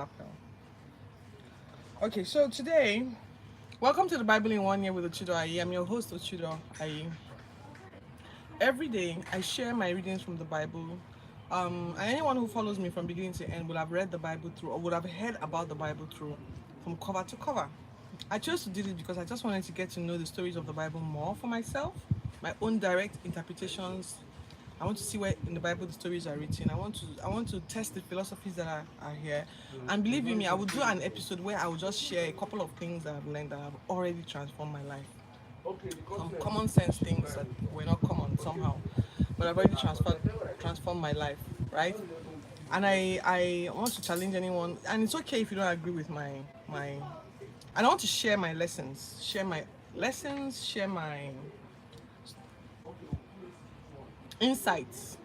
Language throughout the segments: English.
lapel. Okay, so today, welcome to the Bible in 1 Year with Ochido Ayi. I'm your host, Ochido Ayi. Every day, I share my readings from the Bible. And anyone who follows me from beginning to end will have read the Bible through or would have heard about the Bible through from cover to cover. I chose to do this because I just wanted to get to know the stories of the Bible more for myself, my own direct interpretations. I want to see where in the Bible the stories are written. I want to test the philosophies that are here. And believe you me, I will do an episode where I will just share a couple of things that I've learned that have already transformed my life. Some common sense things that were not common somehow, but I've already transformed my life, right? And I want to challenge anyone, and it's okay if you don't agree with my. And I want to share my insights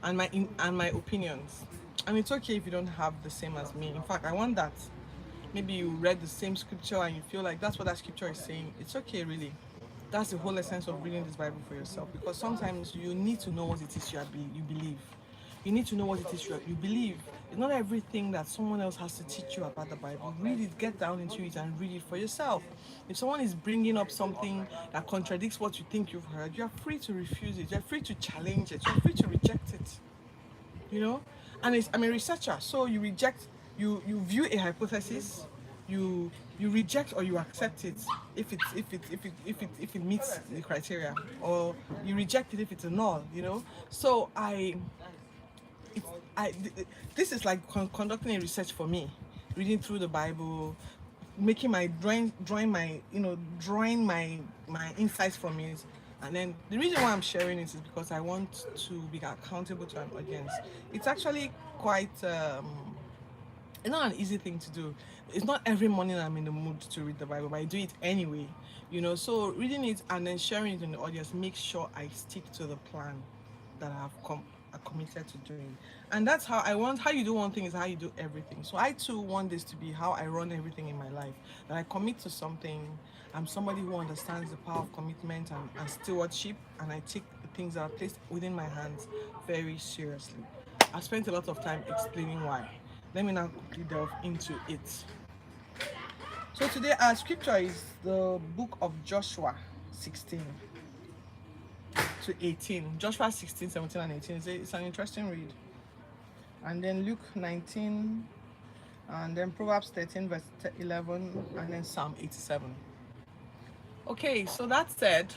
and my opinions. And it's okay if you don't have the same as me. In fact, I want that. Maybe you read the same scripture and you feel like that's what that scripture is saying. It's okay, really. That's the whole essence of reading this Bible for yourself, because sometimes you need to know what it is you believe. You need to know what it is you believe. It's not everything that someone else has to teach you about the Bible. Read it, get down into it, and read it for yourself. If someone is bringing up something that contradicts what you think you've heard, you're free to refuse it. You're free to challenge it. You're free to reject it. You know, I'm a researcher, so you view a hypothesis, you reject or you accept it if it meets the criteria, or you reject it if it's a null. So it's, this is like conducting a research for me, reading through the Bible, making my drawing my insights from it. And then the reason why I'm sharing it is because I want to be accountable to an audience. It's actually quite it's not an easy thing to do. It's not every morning I'm in the mood to read the Bible, but I do it anyway. So reading it and then sharing it in the audience makes sure I stick to the plan that I committed to doing. And that's how you do one thing is how you do everything. So I too want this to be how I run everything in my life. That I commit to something. I'm somebody who understands the power of commitment and stewardship, and I take the things that are placed within my hands very seriously. I spent a lot of time explaining why. Let me now quickly delve into it. So today our scripture is the book of Joshua 16 to 18. Joshua 16, 17 and 18. It's an interesting read. And then Luke 19, and then Proverbs 13 verse 11, and then Psalm 87. Okay, so that said,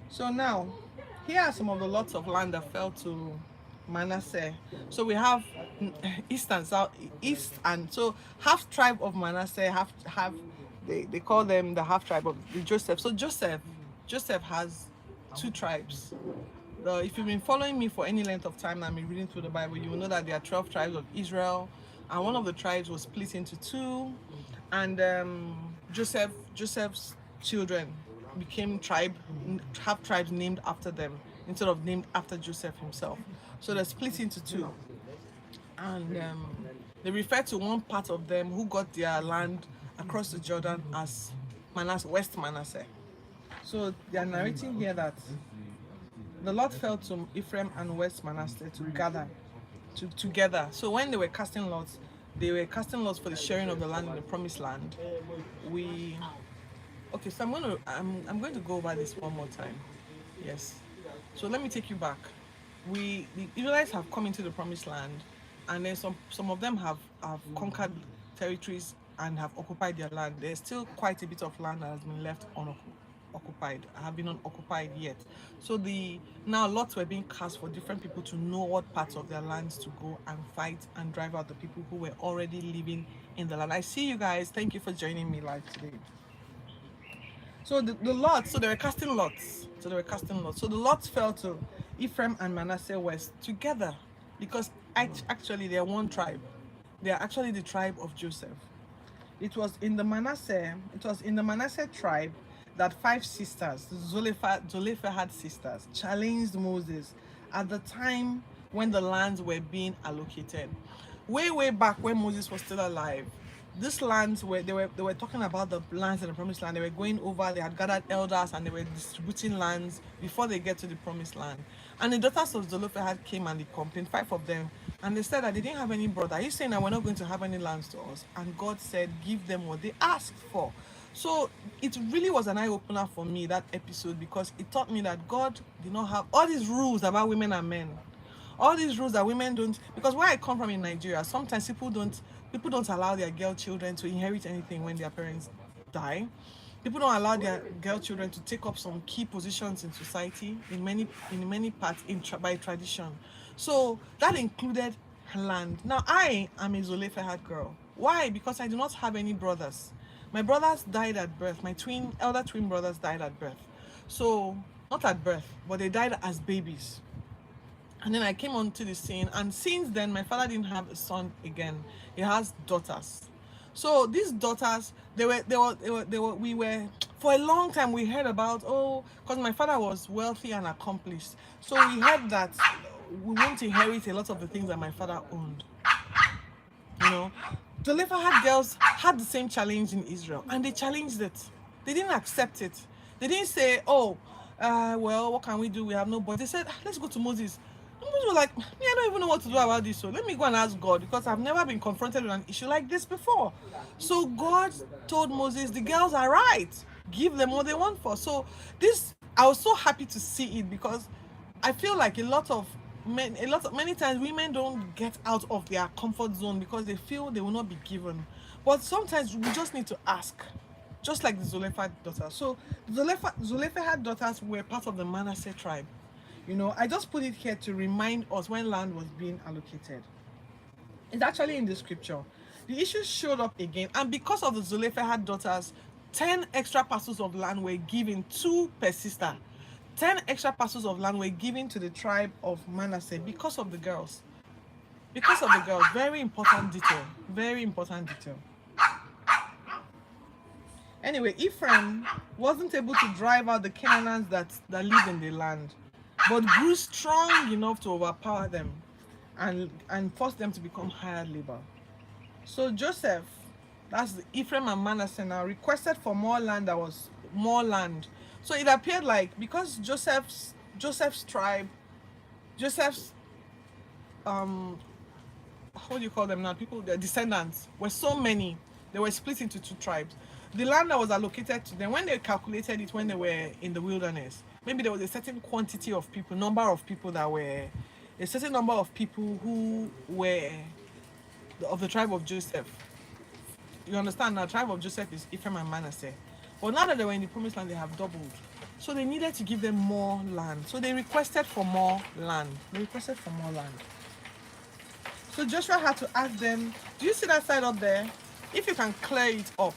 so now here are some of the lots of land that fell to Manasseh. So we have east and south, east, and so half tribe of Manasseh, half they call them the half tribe of the Joseph. So Joseph has two tribes. If you've been following me for any length of time and I'm reading through the Bible, you will know that there are 12 tribes of Israel, and one of the tribes was split into two, and Joseph's children became half tribes named after them instead of named after Joseph himself. So they're split into two, and they refer to one part of them who got their land across the Jordan as West Manasseh. So they are narrating here that the lot fell to Ephraim and West Manasseh together. So when they were casting lots for the sharing of the land in the promised land. So I'm going to go over this one more time. Yes. So let me take you back. The Israelites have come into the promised land, and then some of them have conquered territories and have occupied their land. There's still quite a bit of land that has been left have been unoccupied yet. So now lots were being cast for different people to know what parts of their lands to go and fight and drive out the people who were already living in the land. I see you guys. Thank you for joining me live today. So the lots, so they were casting lots. So the lots fell to Ephraim and Manasseh West together, because actually they are one tribe. They are actually the tribe of Joseph. It was in the Manasseh tribe that 5 sisters, Zelophehad sisters, challenged Moses at the time when the lands were being allocated. Way back when Moses was still alive, These lands where they were talking about the lands in the promised land. They were going over, they had gathered elders and they were distributing lands before they get to the promised land. And the daughters of Zelophehad came and they complained, 5 of them, and they said that they didn't have any brother. He's saying that we're not going to have any lands to us. And God said, give them what they asked for. So it really was an eye opener for me, that episode, because it taught me that God did not have all these rules about women and men, all these rules that women don't. Because where I come from in Nigeria, sometimes people don't allow their girl children to inherit anything when their parents die. People don't allow their girl children to take up some key positions in society in many parts by tradition. So that included land. Now I am a Zolephehad girl. Why? Because I do not have any brothers. My brothers died at birth. My elder twin brothers died at birth. So not at birth, but they died as babies. And then I came onto the scene, and since then my father didn't have a son again. He has daughters. So these daughters, we were for a long time we heard about, oh, because my father was wealthy and accomplished. So we heard that we won't inherit a lot of the things that my father owned. You know, the Lephahad girls had the same challenge in Israel, and they challenged it. They didn't accept it. They didn't say, oh, well, what can we do? We have no boy. They said, let's go to Moses. Moses was like, me, I don't even know what to do about this, so let me go and ask God, because I've never been confronted with an issue like this before. So God told Moses, the girls are right. Give them what they want for. So I was so happy to see it, because I feel like many times women don't get out of their comfort zone because they feel they will not be given. But sometimes we just need to ask, just like the Zolephahad daughters. So the Zolephahad daughters were part of the Manasseh tribe. You know, I just put it here to remind us when land was being allocated. It's actually in the scripture. The issue showed up again, and because of the Zolephahad daughters, 10 extra parcels of land were given, 2 per sister. 10 extra parcels of land were given to the tribe of Manasseh because of the girls. Because of the girls. Very important detail. Very important detail. Anyway, Ephraim wasn't able to drive out the Canaanites that lived in the land, but grew strong enough to overpower them and force them to become hired labor. So Joseph, that's the Ephraim and Manasseh now, requested for more land. That was more land. So it appeared like, because Joseph's tribe, what do you call them now? People, their descendants were so many, they were split into 2 tribes. The land that was allocated to them, when they calculated it when they were in the wilderness, maybe there was a certain quantity of people, a certain number of people who were of the tribe of Joseph. You understand now, tribe of Joseph is Ephraim and Manasseh. But now that they were in the promised land, they have doubled. So they needed to give them more land. So they requested for more land. So Joshua had to ask them, do you see that side up there? If you can clear it up,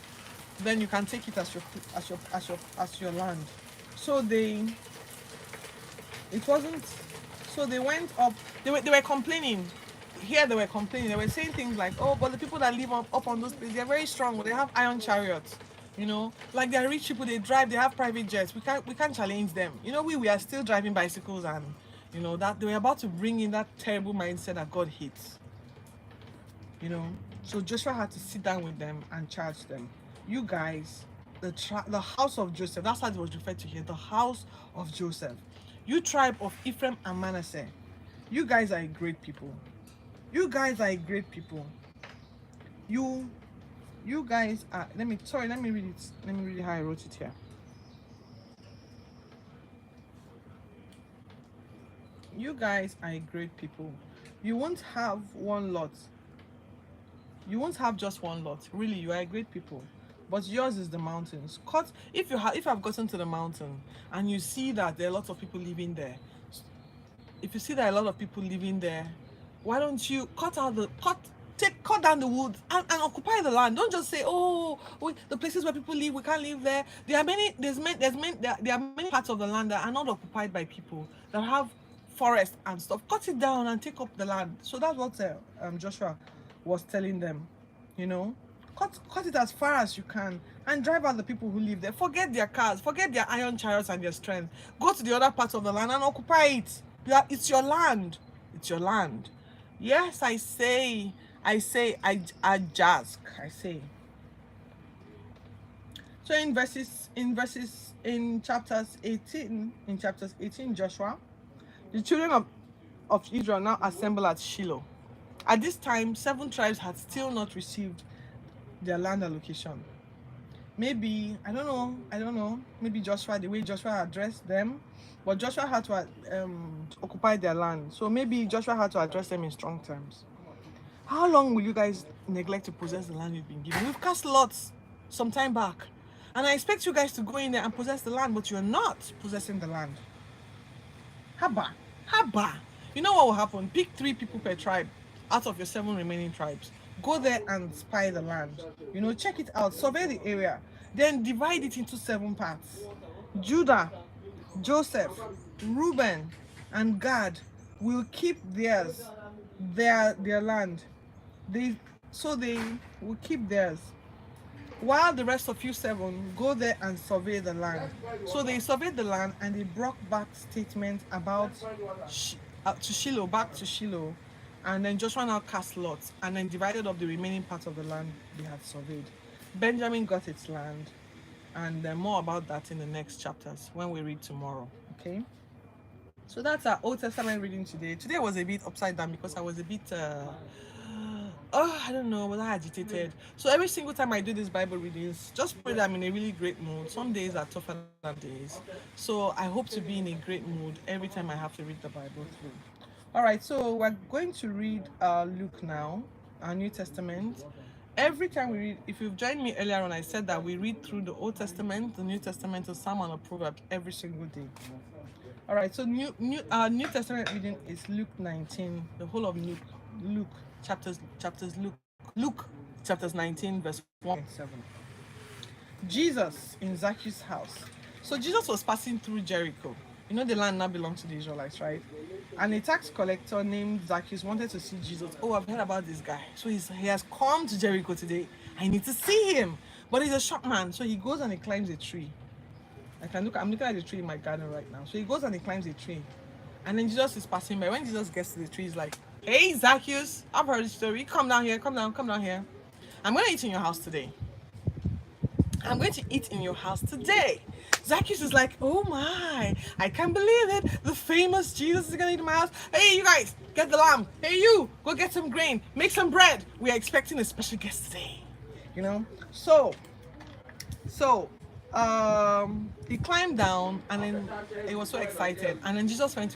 then you can take it as your land. So they went up. They were complaining. Here they were complaining. They were saying things like, oh, but the people that live up on those places, they're very strong. They have iron chariots. You know, like they're rich people, they drive, they have private jets. We can't challenge them. You know, we are still driving bicycles, and you know that they were about to bring in that terrible mindset that God hates. You know, so Joshua had to sit down with them and charge them. You guys, the house of Joseph, that's how it was referred to here, the house of Joseph. You tribe of Ephraim and Manasseh, you guys are a great people. You guys are a great people. You guys are, let me read it. Let me read how I wrote it here. You guys are a great people. You won't have one lot. You won't have just one lot. Really, you are a great people. But yours is the mountains. If I've gotten to the mountain and you see that there are lots of people living there, why don't you cut down the wood and occupy the land? Don't just say, oh, the places where people live, we can't live there. There are many parts of the land that are not occupied by people, that have forest and stuff. Cut it down and take up the land. So that's what Joshua was telling them. You know, cut it as far as you can and drive out the people who live there. Forget their cars, forget their iron chariots and their strength. Go to the other parts of the land and occupy it. It's your land. It's your land. Yes, I I say, Ajask. I say. So in chapters 18, Joshua, the children of Israel now assemble at Shiloh. At this time, 7 tribes had still not received their land allocation. Maybe, I don't know, maybe Joshua, the way Joshua addressed them, but Joshua had to occupy their land. So maybe Joshua had to address them in strong terms. How long will you guys neglect to possess the land you've been given? We've cast lots some time back. And I expect you guys to go in there and possess the land, but you're not possessing the land. Haba. Haba. You know what will happen? Pick 3 people per tribe out of your 7 remaining tribes. Go there and spy the land. Check it out. Survey the area. Then divide it into 7 parts. Judah, Joseph, Reuben, and Gad will keep their land. They will keep theirs, while the rest of you 7 go there and survey the land. So they surveyed the land and they brought back statements about back to Shiloh, and then Joshua now cast lots and then divided up the remaining parts of the land they had surveyed. Benjamin got its land, and more about that in the next chapters when we read tomorrow. Okay, so that's our Old Testament reading today. Today was a bit upside down because I was a bit I don't know, was I agitated? So every single time I do these Bible readings, just pray that I'm in a really great mood. Some days are tougher than days. So I hope to be in a great mood every time I have to read the Bible through. Alright, so we're going to read Luke now, our New Testament. Every time we read, if you've joined me earlier on, I said that we read through the Old Testament, the New Testament, the Psalm and the Proverbs every single day. Alright, so New Testament reading is Luke 19, the whole of Luke chapters Luke chapters 19 verse 1 and 7. Jesus in Zaccheus' house. So Jesus was passing through Jericho. The land now belongs to the Israelites, right? And a tax collector named Zaccheus wanted to see Jesus. Oh, I've heard about this guy. So he has come to Jericho today. I need to see him. But he's a short man. So he goes and he climbs a tree. I'm looking at the tree in my garden right now. So he goes and he climbs a tree. And then Jesus is passing by. When Jesus gets to the tree, he's like, hey, Zaccheus, I've heard the story. Come down here, come down here. I'm going to eat in your house today. Zaccheus is like, oh my, I can't believe it. The famous Jesus is going to eat in my house. Hey, you guys, get the lamb. Hey, you, go get some grain. Make some bread. We are expecting a special guest today. So he climbed down and then he was so excited. And then Jesus went to